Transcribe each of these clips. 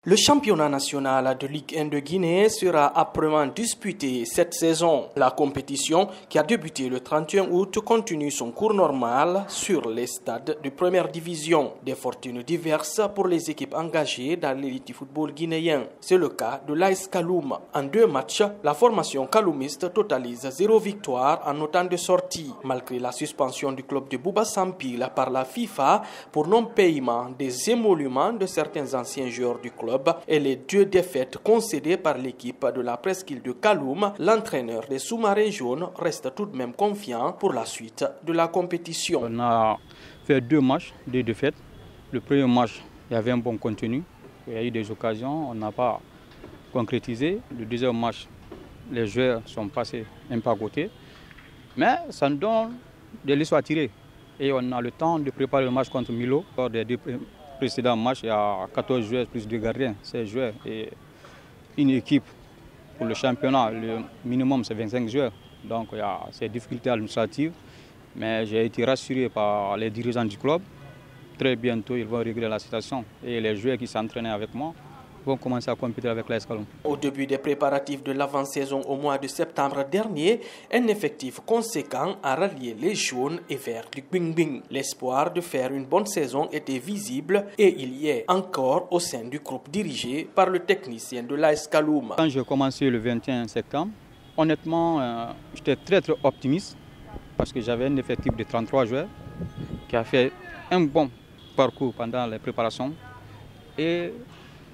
Le championnat national de Ligue 1 de Guinée sera âprement disputé cette saison. La compétition, qui a débuté le 31 août, continue son cours normal sur les stades de première division. Des fortunes diverses pour les équipes engagées dans l'élite du football guinéen. C'est le cas de l'AS Kaloum. En 2 matchs, la formation kaloumiste totalise 0 victoire en autant de sorties. Malgré la suspension du club de Bouba Sampil par la FIFA pour non-paiement des émoluments de certains anciens joueurs du club, et les 2 défaites concédées par l'équipe de la presqu'île de Kaloum, l'entraîneur des sous-marins jaunes reste tout de même confiant pour la suite de la compétition. On a fait 2 matchs, 2 défaites. Le premier match, il y avait un bon contenu. Il y a eu des occasions, on n'a pas concrétisé. Le deuxième match, les joueurs sont passés un peu à côté. Mais ça nous donne de l'issue à tirer. Et on a le temps de préparer le match contre Milo. Lors des 2 précédents matchs, il y a 14 joueurs plus 2 gardiens, 16 joueurs. Et une équipe pour le championnat, le minimum c'est 25 joueurs. Donc il y a ces difficultés administratives. Mais j'ai été rassuré par les dirigeants du club. Très bientôt, ils vont régler la situation. Et les joueurs qui s'entraînaient avec moi vont commencer à compétir avec l'AS Kaloum. Au début des préparatifs de l'avant-saison au mois de septembre dernier, un effectif conséquent a rallié les jaunes et verts du Gbingbing. L'espoir de faire une bonne saison était visible et il y est encore au sein du groupe dirigé par le technicien de l'AS Kaloum. Quand j'ai commencé le 21 septembre, honnêtement, j'étais très optimiste parce que j'avais un effectif de 33 joueurs qui a fait un bon parcours pendant les préparations. Et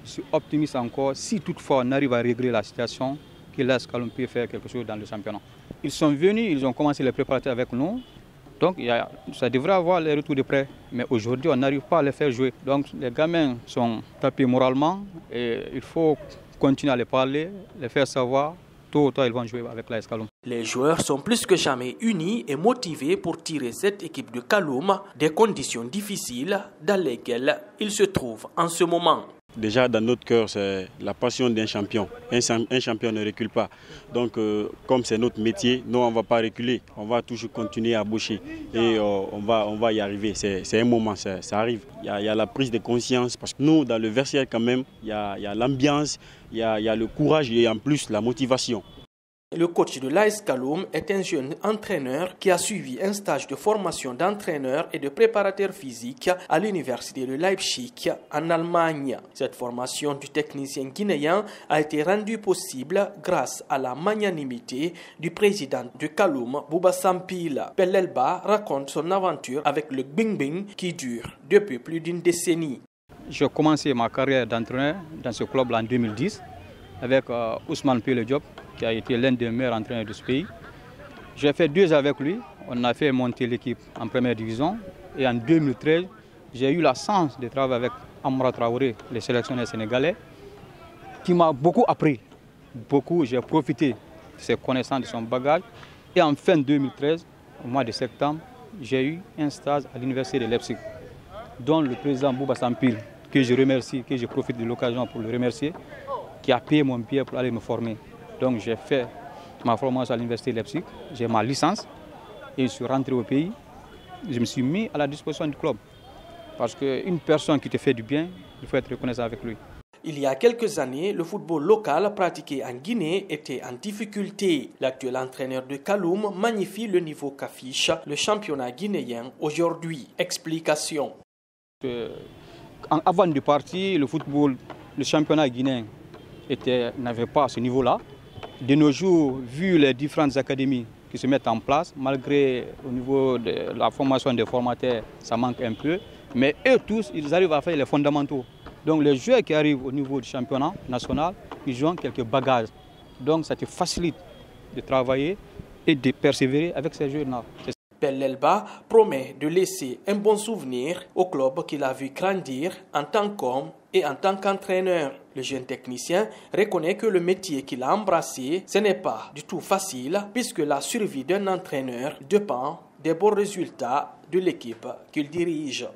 je suis optimiste encore si toutefois on arrive à régler la situation, que l'AS Kaloum peut faire quelque chose dans le championnat. Ils sont venus, ils ont commencé les préparatifs avec nous. Donc ça devrait avoir les retours de près. Mais aujourd'hui, on n'arrive pas à les faire jouer. Donc les gamins sont tapés moralement et il faut continuer à les parler, les faire savoir. Tôt ou tard, ils vont jouer avec l'AS Kaloum. Les joueurs sont plus que jamais unis et motivés pour tirer cette équipe de Kaloum des conditions difficiles dans lesquelles ils se trouvent en ce moment. Déjà, dans notre cœur, c'est la passion d'un champion. Un champion ne recule pas. Donc, comme c'est notre métier, nous, on ne va pas reculer. On va toujours continuer à boucher. Et on va y arriver. C'est un moment, ça arrive. Il y a la prise de conscience. Parce que nous, dans le vestiaire, quand même, il y a l'ambiance, il y a le courage et en plus la motivation. Le coach de l'AS Kaloum est un jeune entraîneur qui a suivi un stage de formation d'entraîneur et de préparateur physique à l'université de Leipzig en Allemagne. Cette formation du technicien guinéen a été rendue possible grâce à la magnanimité du président de Kaloum, Bouba Sampil. Pellelba raconte son aventure avec le Gbingbing qui dure depuis plus d'1 décennie. J'ai commencé ma carrière d'entraîneur dans ce club en 2010 avec Ousmane Pele Diop, qui a été l'un des meilleurs entraîneurs de ce pays. J'ai fait 2 ans avec lui, on a fait monter l'équipe en première division. Et en 2013, j'ai eu la chance de travailler avec Amra Traoré, le sélectionneur sénégalais, qui m'a beaucoup appris. Beaucoup, j'ai profité de ses connaissances, de son bagage. Et en fin 2013, au mois de septembre, j'ai eu un stage à l'université de Leipzig, dont le président Bouba Sampil, que je remercie, que je profite de l'occasion pour le remercier, qui a payé mon billet pour aller me former. Donc j'ai fait ma formation à l'université de Leipzig, j'ai ma licence et je suis rentré au pays. Je me suis mis à la disposition du club. Parce qu'une personne qui te fait du bien, il faut être reconnaissant avec lui. Il y a quelques années, le football local pratiqué en Guinée était en difficulté. L'actuel entraîneur de Kaloum magnifie le niveau qu'affiche le championnat guinéen aujourd'hui. Explication. Avant de partir, le championnat guinéen n'avait pas ce niveau-là. De nos jours, vu les différentes académies qui se mettent en place, malgré au niveau de la formation des formateurs, ça manque un peu. Mais eux tous, ils arrivent à faire les fondamentaux. Donc les joueurs qui arrivent au niveau du championnat national, ils ont quelques bagages. Donc ça te facilite de travailler et de persévérer avec ces joueurs-là. Pellelba promet de laisser un bon souvenir au club qu'il a vu grandir en tant qu'homme et en tant qu'entraîneur. Le jeune technicien reconnaît que le métier qu'il a embrassé, ce n'est pas du tout facile puisque la survie d'un entraîneur dépend des bons résultats de l'équipe qu'il dirige.